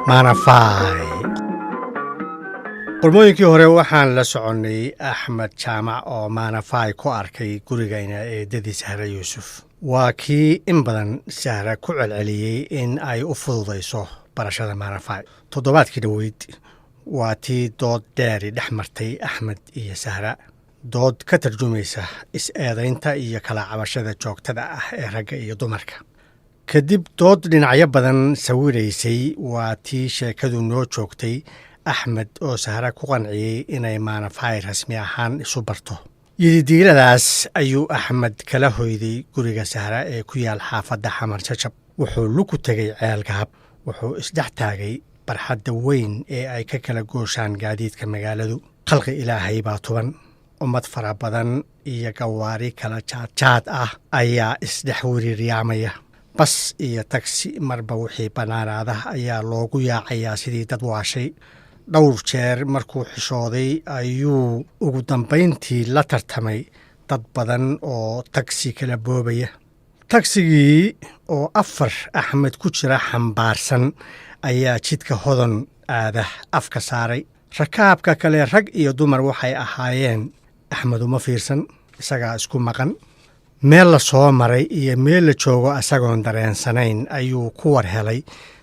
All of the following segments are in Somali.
maanafay qormooyinkii hore waxaan la soconnay axmed jaamac oo maanafay ku arkay gurigayna eedadii sahre yuusuf waa kii in badan sahra ku celceliyey in ay u fududayso barashada maanafay toddobaadkii dhoweyd waa tii dood dheeri dhex martay axmed iyo sahra dood ka tarjumaysa is-eedaynta iyo kala cabashada joogtada ah ee ragga iyo dumarka kadib dood dhinacyo badan sawiraysay waa tii sheekadu noo joogtay axmed oo sahra ku qanciyey inay maanafay rasmi ahaan isu barto yididiiladaas ayuu axmed kala hoyday guriga sahra ee ku yaal xaafadda xamar jajab wuxuu luku tegey ceelgahab wuxuu isdhex taagay barxadda weyn ee ay ka kala gooshaan gaadiidka magaaladu khalqi ilaahay baa tuban ummad fara badan iyo gawaari kala jaadjaad ah ayaa isdhex wiriiryaamaya bas iyo tagsi marba wixii bannaanaada ayaa loogu yaacayaa sidii dad waashay dhowr jeer markuu xishooday ayuu ugu dambayntii la tartamay dad badan oo tagsi kala boobaya tagsigii oo 4 axmed ku jira xambaarsan ayaa jidka hodan aada afka saaray rakaabka kale rag iyo dumar waxay ahaayeen axmed uma fiirsan isagaa isku maqan meel la soo maray iyo meel la joogo isagoon dareensanayn ayuu ku war helay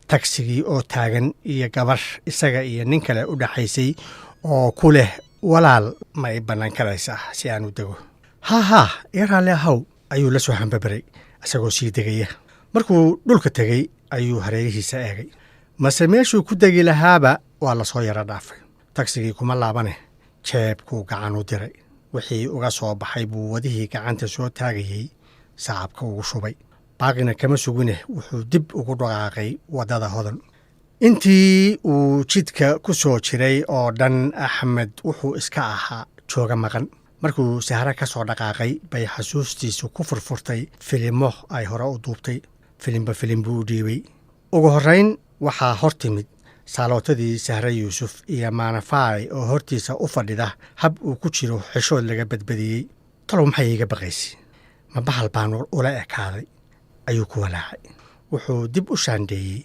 tagsigii oo taagan iyo gabar isaga iyo nin kale u dhaxaysay oo ku leh walaal ma i bannaan karaysaa si aan u dego haa ii raalli ahaw ayuu la soo hambabaray isagoo sii degaya markuu dhulka tegey ayuu hareerihiisa eegay mase meeshuu ku degi lahaaba waa la soo yaro dhaafay tagsigii kuma laabane jeebkuu gacan u diray wixii uga soo baxay buu wadihii gacanta soo taagayey sacabka ugu shubay baaqina kama sugine wuxuu dib ugu dhaqaaqay waddada hodan intii uu jidka ku soo jiray oo dhan axmed wuxuu iska ahaa jooga maqan markuu sahre ka soo dhaqaaqay bay xasuustiisu ku furfurtay filimo ay hore u duubtay filimba filim buu u dhiibay ugu horrayn waxaa hor timid saalootadii sahre yuusuf iyo maanafay oo hortiisa u fadhida hab uu ku jiro xishood laga badbadiyey talow maxay iiga baqaysay ma bahal baan ula ekaaday ayuu ku walaacay wuxuu dib u shaandheeyey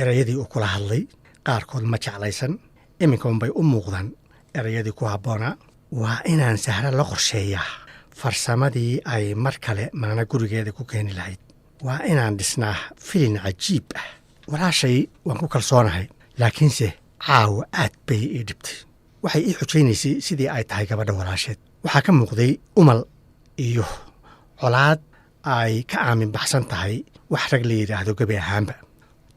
erayadii uu kula hadlay qaarkood ma jeclaysan iminka unbay u muuqdaan erayadii ku habboonaa waa inaan sahre la qorsheeyaa farsamadii ay mar kale maana gurigeeda ku keeni lahayd waa inaan dhisnaa filin cajiib ah walaashay waan ku kalsoonahay laakiinse caawa aad bay ii dhibtay waxay ii xujaynaysay sidii ay tahay gabadha walaasheed waxaa ka muuqday umal iyo colaad ay ka aamin baxsan tahay wax rag la yidhaahdo gebi ahaanba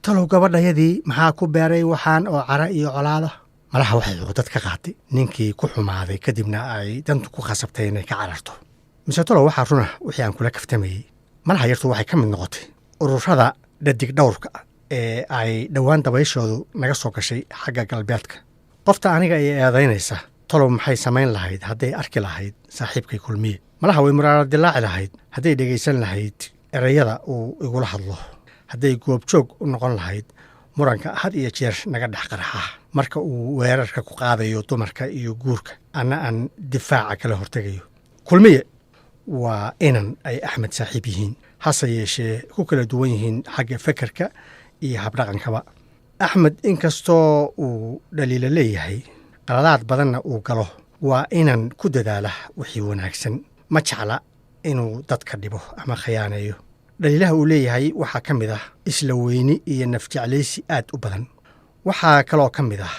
talow gabadhayadii maxaa ku beeray waxaan oo cara iyo colaada malaha waxay cuqdad ka qaatay ninkii ku xumaaday kadibna ay dantu ku khasabtay inay ka cararto mise talow waxaa runa wixii aan kula kaftamayey malaha yartu waxay ka mid noqotay ururada dhadig dhowrka ee ay dhowaan dabayshoodu naga soo gashay xagga galbeedka qofta aniga ay eedaynaysa talow maxay samayn lahayd hadday arki lahayd saaxiibkay kulmiye malaha way muraaro dilaaci lahayd hadday dhegaysan lahayd erayada uu igula hadlo hadday goobjoog u noqon lahayd muranka had iyo jeer naga dhex qarxa marka uu weerarka ku qaadayo dumarka iyo guurka anna aan difaaca kala hortegayo kulmiye waa inan ay axmed saaxiib yihiin hase yeeshee ku kala duwan yihiin xagga fekerka iyo habdhaqankaba axmed inkastoo uu dhaliilo leeyahay qaladaad badanna uu galo waa inan ku dadaala wixii wanaagsan ma jecla inuu dadka dhibo ama khiyaaneeyo dhaliilaha uu leeyahay waxaa ka mid ah isla weyni iyo nafjeclaysi aad u badan waxaa kaloo ka mid ah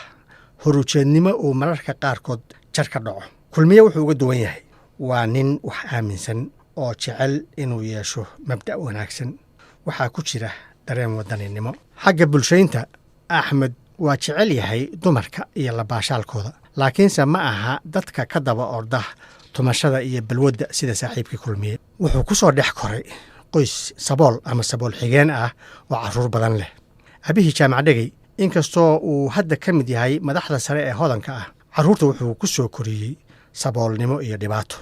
horujeednimo uu mararka qaarkood jar ka dhaco kulmiye wuxuu uga duwan yahay waa nin wax aaminsan oo jecel inuu yeesho mabda' wanaagsan waxaa ku jira dareen wadaninimo xagga bulshaynta axmed waa jecel yahay dumarka iyo labaashaalkooda laakiinse ma aha dadka ka daba orda tumashada iyo balwadda sida saaxiibkii kulmiye wuxuu ku soo dhex koray qoys sabool ama sabool xigeen ah oo carruur badan leh abihii jaamac dhegey inkastoo uu hadda ka mid yahay madaxda sare ee hodanka ah carruurta wuxuu ku soo koriyey saboolnimo iyo dhibaato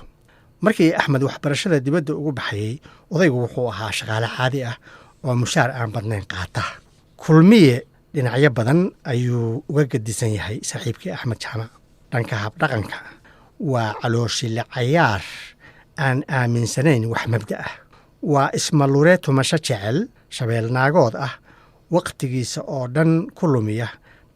markii axmed waxbarashada dibadda ugu baxayey odaygu wuxuu ahaa shaqaale caadi ah oo mushaar aan badnayn qaata kulmiye dhinacyo badan ayuu uga gedisan yahay saaxiibkii axmed jaamac dhanka habdhaqanka waa calooshile cayaar aan aaminsanayn wax mabda ah waa ismalure tumasho jecel shabeel naagood ah wakhtigiisa oo dhan ku lumiya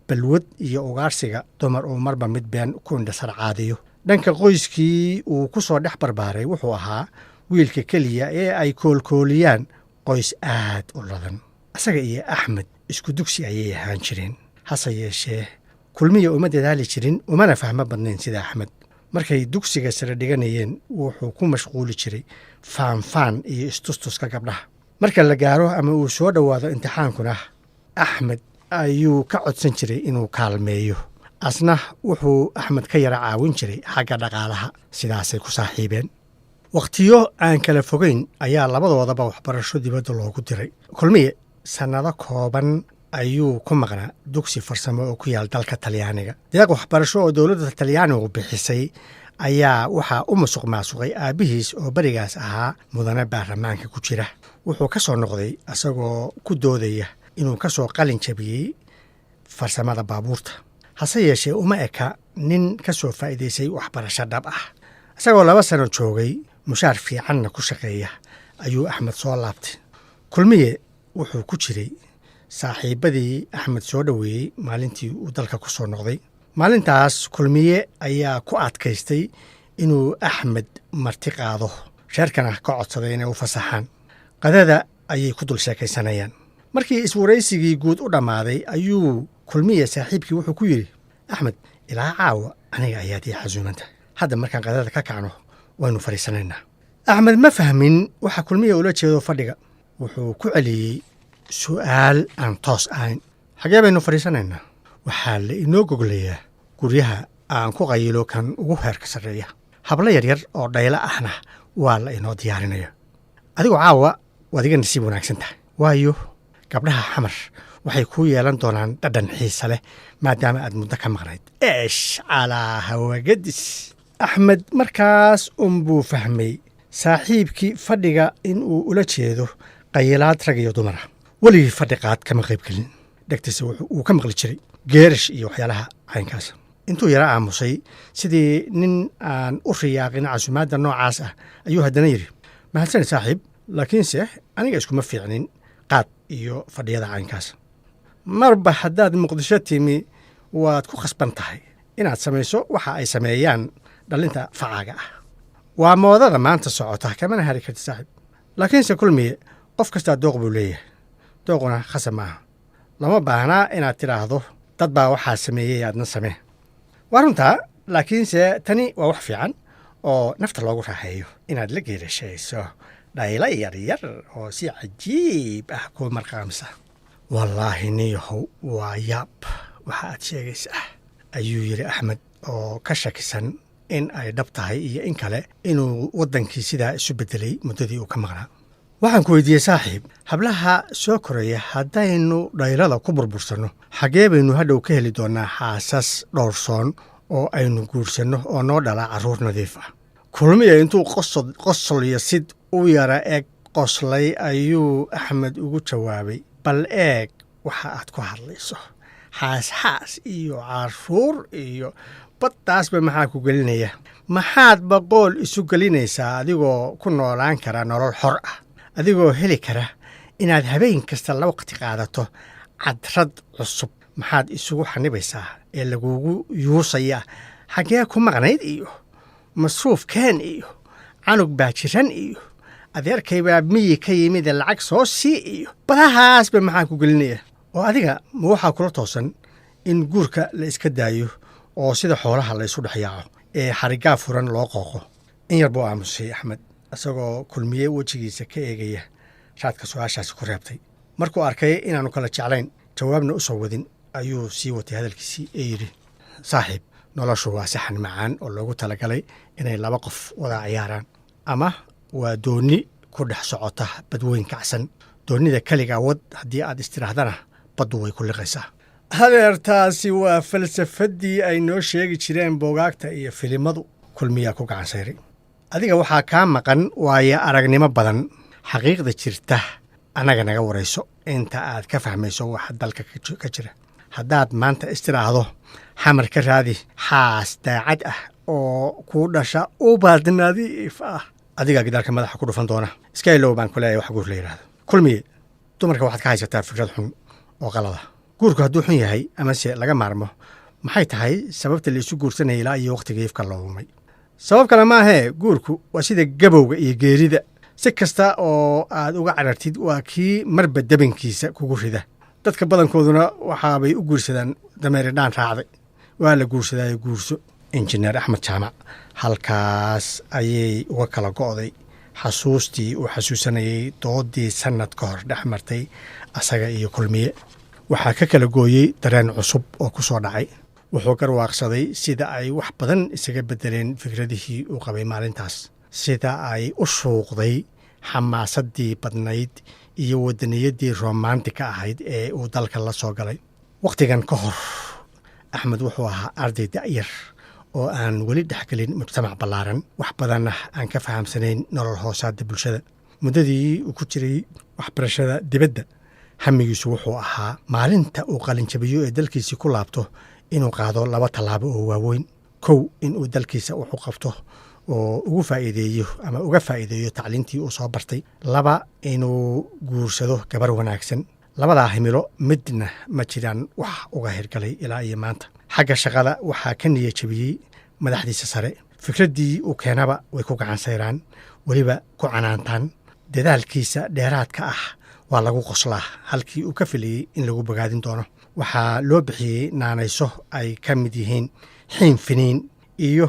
balwad iyo ugaarsiga dumar uu marba mid been ku indhasarcaadiyo. dhanka qoyskii uu ku soo dhex barbaaray wuxuu ahaa wiilka keliya ee ay koolkooliyaan qoys aad u ladan. isaga iyo axmed isku dugsi ayay ahaan jireen, hase yeeshee kulmiye uma dadaali jirin, umana fahmo badnayn sida axmed. markay dugsiga sare dhiganayeen wuxuu ku mashquuli jiray faanfaan iyo istustuska gabdhaha. marka la gaaro ama uu soo dhowaado imtixaankuna axmed ayuu ka codsan jiray inuu kaalmeeyo. asna wuxuu axmed ka yara caawin jiray xagga dhaqaalaha. sidaasay ku saaxiibeen. wakhtiyo aan kala fogeyn ayaa labadoodaba waxbarasho dibadda loogu diray. kulmiye sannado kooban ayuu ku maqnaa dugsi farsamo oo ku yaal dalka talyaaniga. deeq waxbarasho oo dowladda talyaanigu bixisay ayaa waxaa u musuq maasuqay aabbihiis oo berigaas ahaa mudane baarlamaanka ku jira. wuxuu ka soo noqday isagoo ku doodaya inuu ka soo qalin jabiyey farsamada baabuurta. hase yeeshee uma eka nin ka soo faa'iidaysay waxbarasho dhab ah. isagoo 2 sano joogay mushaar fiicanna ku shaqeeya ayuu axmed soo laabtay. kulmiye wuxuu ku jiray saaxiibbadii axmed soo dhoweeyey maalintii uu dalka ku soo noqday. maalintaas kulmiye ayaa ku adkaystay inuu axmed marti qaado, sheerkana ka codsaday inay u fasaxaan. qadada ayay ku dul sheekaysanayaan. markii iswaraysigii guud u dhammaaday ayuu kulmiye saaxiibkii wuxuu ku yidhi, axmed, ilaa caawa aniga ayaad ii xasuumanta. hadda markaan qadada ka kacno waynu fadhiisanaynaa. axmed ma fahmin waxa kulmiye ula jeedo fadhiga. wuxuu ku celiyey su'aal aan toos ahayn. xagee baynu fadhiisanaynaa? waxaa la inoo goglayaa guryaha aan ku qayilo kan ugu heerka sarreeya. hablo yaryar oo dhaylo ahna waa la inoo diyaarinaya. adigoo caawa waad iga nasiib wanaagsan tahay, waayo gabdhaha xamar waxay kuu yeelan doonaan dhadhan xiisa leh maadaama aad muddo ka maqnayd. eesh calaa hawagadis. axmed markaas unbuu fahmay saaxiibkii fadhiga inuu ula jeedo qayilaad rag iyo dumara. weligii fadhi qaad kama qayb gelin. dhegtiisa uu ka maqli jiray geerash iyo waxyaalaha caynkaas. intuu yara aamusay sidii nin aan u riyaaqin casumaadda noocaas ah ayuu haddana yidhi, mahadsani saaxiib, laakiinse aniga iskuma fiicnin qaad iyo fadhiyada caynkaas. marba haddaad muqdisho timi waad ku khasban tahay inaad samayso waxa ay sameeyaan dhallinta facaaga ah. waa moodada maanta socota, kamana hari karti saaxiib. laakiinse kulmiye qof kastaa dooq buu leeyahay. dooquna khasab maaha. lama baahnaa inaad tidhaahdo dad baa waxaa sameeyey aadna samee. waa runtaa, laakiinse tani waa wax fiican oo nafta loogu raaxeeyo inaad la geerashayso dhaylo yaryar oo si cajiib ah ku marqaamsa. wallaahi niyahow waa yaab waxa aad sheegaysaa, ayuu yidhi axmed oo ka shakisan in ay dhab tahay iyo in kale inuu waddankii sidaa isu beddelay muddadii uu ka maqnaa. waxaan ku weydiiyey saaxiib, hablaha soo koraya haddaynu dhaylada ku burbursanno xaggee baynu hadhow ka heli doonnaa xaasas dhowrsoon oo aynu guursanno oo noo dhalaa carruur nadiif ah? kulmiye intuu qosol iyo sid u yara eg qoslay ayuu axmed ugu jawaabay, bal eeg waxa aad ku hadlayso. xaasxaas iyo carruur iyo baddaasba maxaa ku gelinaya? maxaad boqool isu gelinaysaa adigoo ku noolaan kara nolol xor ah, adigoo heli kara inaad habeen kasta la waqti qaadato cadrad cusub? maxaad isugu xanibaysaa ee lagugu yuusaya xaggee ku maqnayd iyo masruuf keen iyo canug baa jiran iyo adeerkaybaa miyi ka yimid lacag soo sii iyo badahaasba maxaa ku gelinaya? oo adiga ma waxaa kula toosan in guurka la iska daayo oo sida xoolaha la isu dhex yaaco ee xariggaa furan loo qooqo? in yar buu aamusay axmed isagoo kulmiye wejigiisa ka eegaya raadka su-aashaasi ku reebtay. markuu arkay inaannu kala jeclayn jawaabna u soo wadin ayuu sii watay hadalkiisii ee yidhi, saaxiib, noloshu waa saxan macaan oo loogu talagalay inay 2 qof wada ciyaaraan, ama waa doonni ku dhex socota badweyn kacsan. doonnida keligaa wad haddii aad istidhaahdana baddu way ku liqaysaa. hadeertaasi waa falsafaddii ay noo sheegi jireen boogaagta iyo filimadu. kulmiyaa ku gacan sayray. adiga waxaa kaa maqan waayo aragnimo badan. xaqiiqda jirta annaga naga warayso inta aad ka fahmayso waxa dalka ka jira. haddaad maanta istidhaahdo xamar ka raadi xaas daacad ah oo kuu dhasha ubad nadiif ah, adigaa gidaarka madaxa ku dhufan doona. iska ilow baan ku leeyahay wax guur la yidhaahdo. kulmiye, dumarka waxaad ka haysataa fikrad xun. oo qalada guurku hadduu xun yahay amase laga maarmo maxay tahay sababta la isu guursanaya ilaa iyo wakhtiga ifka loomay sabab kale maahee guurku waa sida gabowga iyo geerida si kasta oo aad uga carartid waa kii marba debankiisa kugu rida dadka badankooduna waxaabay u guursadaan dameeridhaan raacday waa la guursadaayo guurso injineer axmed jaamac halkaas ayay uga kala go'day xasuustii uu xasuusanayay doodii sannad ka hor dhex martay asaga iyo kulmiye waxaa ka kala gooyey dareen cusub oo ku soo dhacay wuxuu garwaaqsaday sida ay wax badan isaga beddeleen fikradihii uu qabay maalintaas sida ay u shuuqday xamaasaddii badnayd iyo wadaniyaddii romantika ahayd ee uu dalka la soo galay wakhtigan ka hor axmed wuxuu ahaa arday da'yar oo aan weli dhexgelin mujtamac ballaaran wax badanna aan ka fahamsanayn nolol hoosaadda bulshada muddadii uu ku jiray waxbarashada dibadda hamigiisu wuxuu ahaa maalinta uu qalinjabiyo ee dalkiisii ku laabto inuu qaado 2 tallaabo oo waaweyn kow inuu dalkiisa wax u qabto oo uga faa'iideeyo tacliintii uu soo bartay 2 inuu guursado gabar wanaagsan labadaa himilo midna ma jiraan wax uga hirgalay ilaa iyo maanta xagga shaqada waxaa ka niyad jabiyey madaxdiisa sare fikraddii uu keenaba way ku gacan sayraan weliba ku canaantaan dadaalkiisa dheeraadka ah waa lagu qoslaa halkii uu ka filayey in lagu bogaadin doono waxaa loo bixiyey naanayso ay ka mid yihiin xiin finiin iyo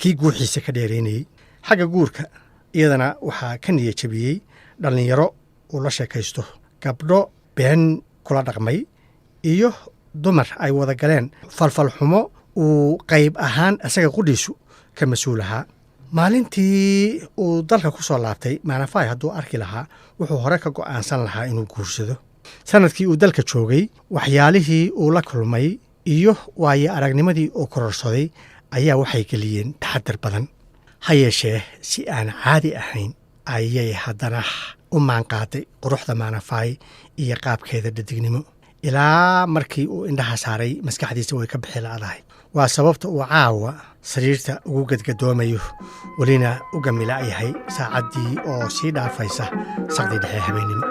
kii guuxiisa ka dheeraynayey xagga guurka iyadana waxaa ka niyad jabiyey dhallinyaro uu la sheekaysto gabdho been kula dhaqmay iyo dumar ay wada galeen falfal xumo uu qayb ahaan isaga qudhiisu ka mas-uul ahaa maalintii uu dalka ku soo laabtay maanafay hadduu arki lahaa wuxuu hore ka go'aansan lahaa inuu guursado sannadkii uu dalka joogay waxyaalihii uu la kulmay iyo waayo aragnimadii uu kororsaday ayaa waxay geliyeen taxadar badan ha yeeshee si aan caadi ahayn ayay haddana u maanqaaday quruxda maanafay iyo qaabkeeda dhadignimo ilaa markii uu indhaha saaray maskaxdiisa way ka bixi la'dahay waa sababta uu caawa sariirta ugu gadgadoomayo welina u gamila'yahay saacaddii oo sii dhaafaysa saqdi dhexe habeenimo